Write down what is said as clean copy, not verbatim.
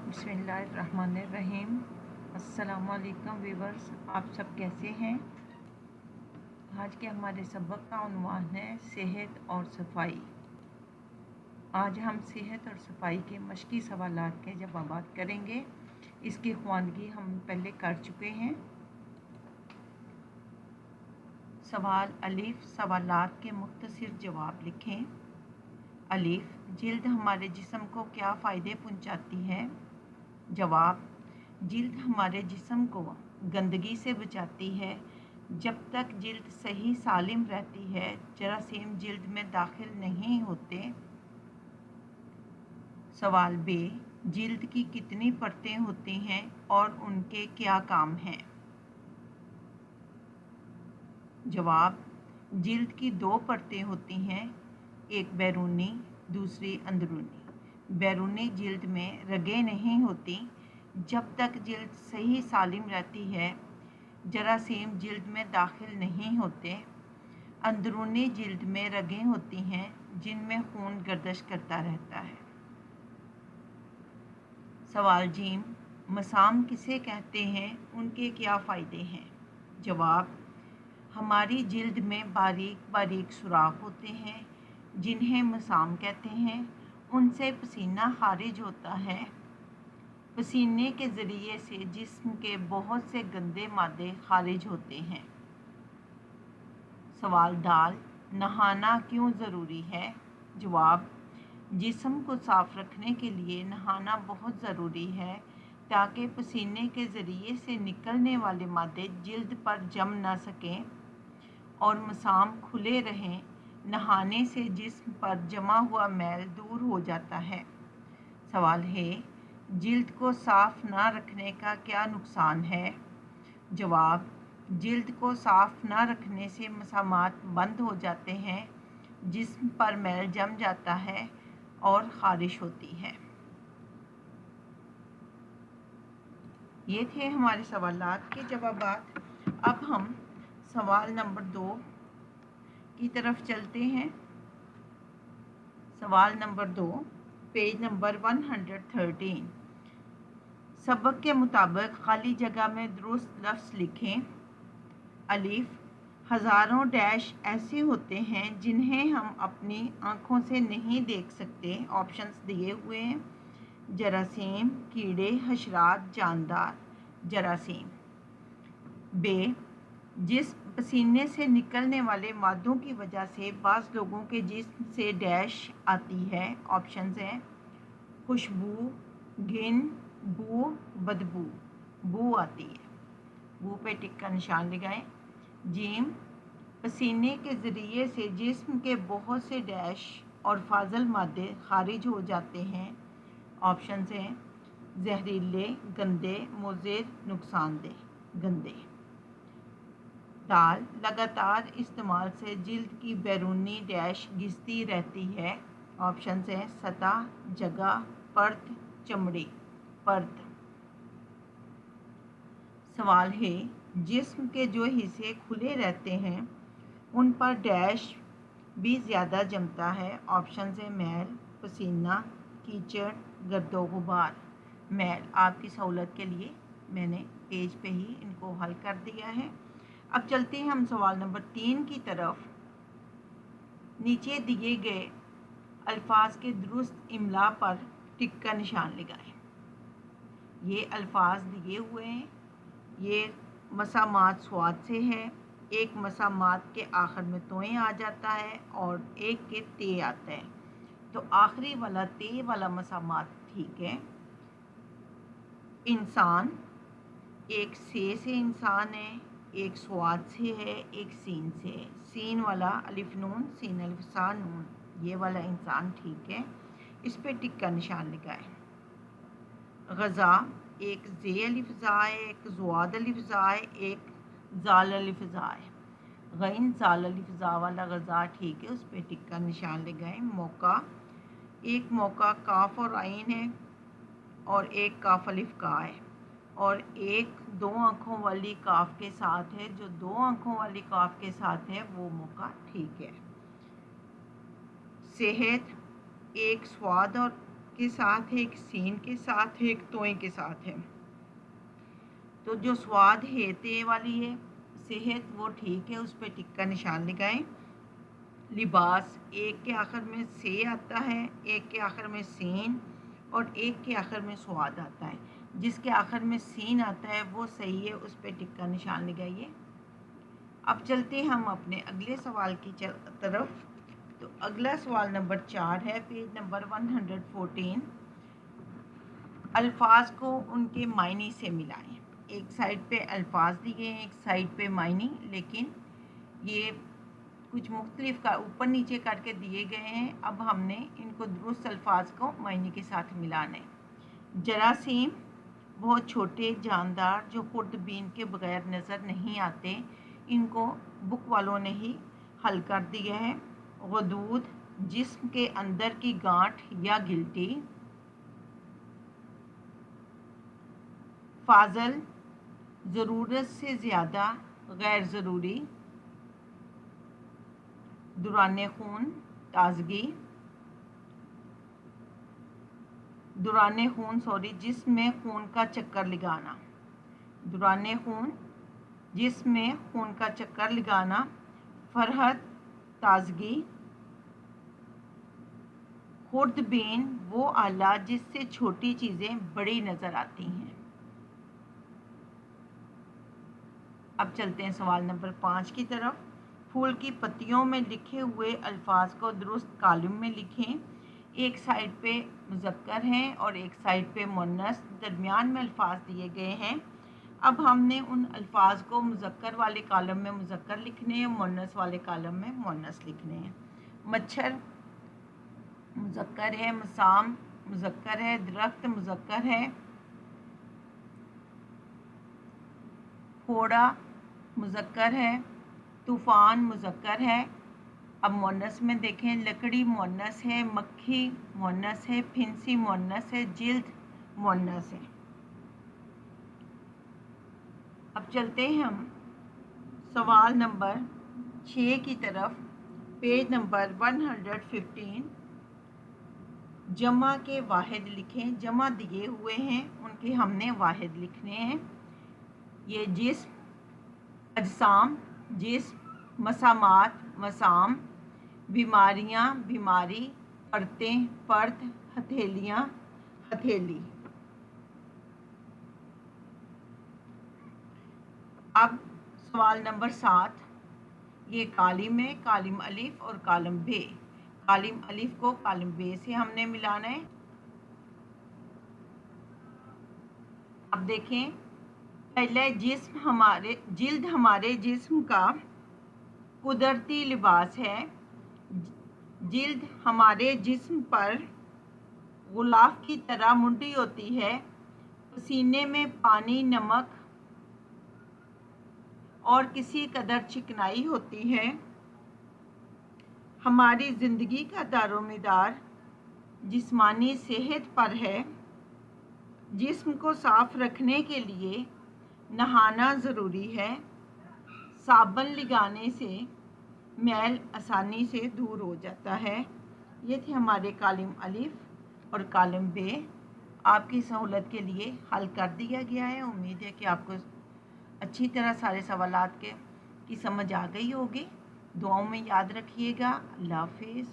बिस्मिल्लाहिर्रहमानिर्रहीम। अस्सलाम वालेकुम व्यूवर्स, आप सब कैसे हैं। आज के हमारे सबक का उन्वान है सेहत और सफाई। आज हम सेहत और सफाई के मशकी सवालात के जवाबात करेंगे। इसकी ख्वानगी हम पहले कर चुके हैं। सवाल अलीफ, सवालात के मुख्तसर जवाब लिखें। अलीफ, जिल्द हमारे जिस्म को क्या फ़ायदे पहुंचाती है। जवाब, जिल्द हमारे जिस्म को गंदगी से बचाती है। जब तक जिल्द सही सालिम रहती है, जरासीम जिल्द में दाखिल नहीं होते। सवाल बे, जिल्द की कितनी परतें होती हैं और उनके क्या काम हैं। जवाब, जिल्द की 2 परतें होती हैं, एक बैरूनी, दूसरी अंदरूनी। बैरूनी जिल्द में रगें नहीं होती। जब तक जिल्द सही सालिम रहती है, जरासीम जिल्द में दाखिल नहीं होते। अंदरूनी जिल्द में रगें होती हैं जिनमें खून गर्दिश करता रहता है। सवाल जीम, मसाम किसे कहते हैं, उनके क्या फ़ायदे हैं। जवाब, हमारी जिल्द में बारीक बारीक सुराख होते हैं जिन्हें मसाम कहते हैं। उनसे पसीना खारिज होता है। पसीने के ज़रिए से जिस्म के बहुत से गंदे मादे खारिज होते हैं। सवाल दाल, नहाना क्यों ज़रूरी है। जवाब, जिस्म को साफ़ रखने के लिए नहाना बहुत ज़रूरी है ताकि पसीने के ज़रिए से निकलने वाले मादे जिल्द पर जम ना सकें और मसाम खुले रहें। नहाने से जिस्म पर जमा हुआ मैल दूर हो जाता है। सवाल है, जिल्द को साफ़ ना रखने का क्या नुकसान है। जवाब, जिल्द को साफ़ ना रखने से मसामात बंद हो जाते हैं, जिस्म पर मैल जम जाता है और ख़ारिश होती है। ये थे हमारे सवालात के जवाबात। अब हम सवाल नंबर 2 की तरफ चलते हैं। सवाल नंबर 2, पेज नंबर 113। सबक के मुताबिक खाली जगह में दुरुस्त लफ्ज़ लिखें। अलीफ, हज़ारों डैश ऐसे होते हैं जिन्हें हम अपनी आँखों से नहीं देख सकते। ऑप्शंस दिए हुए हैं। जरासीम, कीड़े, हशरात, जानदार। जरासीम। बे, जिस पसीने से निकलने वाले मादों की वजह से बाज़ लोगों के जिस्म से डैश आती है। ऑप्शंस हैं खुशबू, घिन, बू, बदबू। बू आती है, बू पे टिक का निशान लगाएं। जीम, पसीने के ज़रिए से जिस्म के बहुत से डैश और फाजल मादे खारिज हो जाते हैं। ऑप्शंस हैं जहरीले, गंदे, मुज़िर, नुकसानदेह। गंदे। दाल, लगातार इस्तेमाल से जिल्द की बैरूनी डैश घिसती रहती है। ऑप्शंस हैं सतह, जगह, परत, चमड़ी। परत। सवाल है, जिस्म के जो हिस्से खुले रहते हैं उन पर डैश भी ज़्यादा जमता है। ऑप्शंस हैं मैल, पसीना, कीचड़, गर्दो गुबार। मैल। आपकी सहूलत के लिए मैंने पेज पे ही इनको हल कर दिया है। अब चलते हैं हम सवाल नंबर 3 की तरफ। नीचे दिए गए अल्फाज के दुरुस्त इमला पर टिक का निशान लगाएं। ये अल्फाज दिए हुए हैं। ये मसामात स्वाद से है। एक मसामात के आखिर में तोएं आ जाता है और एक के ते आता है, तो आखिरी वाला ते वाला मसामात ठीक है। इंसान, एक से इंसान है, एक स्वाद से है, एक सीन से है। सीन वाला अलिफ नून, सीन अलिफ सा नून, ये वाला इंसान ठीक है। इस पे टिक का निशान लगाएं। ग़ज़ा, एक ज़े अलिफ ज़ा है, एक ज़ुआद अलिफ ज़ा है, एक ज़ाल अलिफ ज़ा है। गैन ज़ाल अलिफ ज़ा वाला ग़ज़ा ठीक है, उस पे टिक का निशान लगाएं। मौका, एक मौका काफ और आइन है और एक काफ अलिफ का है और एक 2 आँखों वाली काफ के साथ है। जो 2 आँखों वाली काफ के साथ है वो मौका ठीक है। सेहत, एक स्वाद और के साथ है, एक सीन के साथ है, एक तोए के साथ है। तो जो स्वाद है ते वाली है, सेहत वो ठीक है, उस पर टिक का निशान लगाएं। लिबास, एक के आखिर में से आता है, एक के आखिर में सीन और एक के आखिर में स्वाद आता है। जिसके आखिर में सीन आता है वो सही है, उस पर टिक का निशान लगाइए। अब चलते हैं हम अपने अगले सवाल की तरफ। तो अगला सवाल नंबर 4 है, पेज नंबर 114। अल्फाज को उनके मायने से मिलाएं। एक साइड पे अल्फाज दिए हैं, एक साइड पे मायने, लेकिन ये कुछ मुख्तलिफ का ऊपर नीचे करके दिए गए हैं। अब हमने इनको दुरुस्त अल्फाज को मायने के साथ मिलाना है। जरासीम, बहुत छोटे जानदार जो खुर्दबीन के बगैर नज़र नहीं आते, इनको बुक वालों ने ही हल कर दिया है। गदूद, जिस्म के अंदर की गांठ या गिल्टी। फाजल, ज़रूरत से ज़्यादा गैर ज़रूरी। दुराने खून, ताजगी। दुराने खून जिस्म में खून का चक्कर लगाना। दुराने खून, जिस्म में खून का चक्कर लगाना। फरहत, ताजगी। खुर्दबीन, वो आला जिससे छोटी चीज़ें बड़ी नज़र आती हैं। अब चलते हैं सवाल नंबर 5 की तरफ। फूल की पत्तियों में लिखे हुए अल्फाज को दुरुस्त कॉलम में लिखें। एक साइड पे मुज़क्कर हैं और एक साइड पे मुन्नस, दरमियान में अल्फाज दिए गए हैं। अब हमने उन अल्फाज को मुज़क्कर वाले कॉलम में मुज़क्कर लिखने हैं, मुन्नस वाले कॉलम में मुन्नस लिखने हैं। मच्छर मुज़क्कर है, मसाम मुज़क्कर है, दरख्त मुज़क्कर है, फोड़ा मुज़क्कर है, तूफ़ान मुज़क्कर है। अब मुअन्नस में देखें, लकड़ी मुअन्नस है, मक्खी मुअन्नस है, फिंसी मुअन्नस है, जिल्द मुअन्नस है। अब चलते हैं हम सवाल नंबर 6 की तरफ, पेज नंबर 115। जमा के वाहिद लिखें। जमा दिए हुए हैं, उनके हमने वाहिद लिखने हैं। ये जिस्म, अजसाम, जिस्म, मसामात, मसाम, बीमारियां, बीमारी, परतें, पर्त, हथेलियां, हथेली। अब सवाल नंबर 7, ये कालिम है, कालिम अलिफ और कालिम बे। कालिम अलिफ को कालिम बे से हमने मिलाना है। अब देखें, पहले जिल्द हमारे जिस्म का कुदरती लिबास है। जिल्द हमारे जिस्म पर गुलाफ की तरह मुंडी होती है। पसीने में पानी, नमक और किसी कदर चिकनाई होती है। हमारी ज़िंदगी का दारोमदार जिस्मानी सेहत पर है। जिस्म को साफ रखने के लिए नहाना ज़रूरी है। साबुन लगाने से मैल आसानी से दूर हो जाता है। ये थे हमारे कालिम अलिफ और कालिम बे। आपकी सहूलत के लिए हल कर दिया गया है। उम्मीद है कि आपको अच्छी तरह सारे सवालात की समझ आ गई होगी। दुआओं में याद रखिएगा। अल्लाह हाफिज़।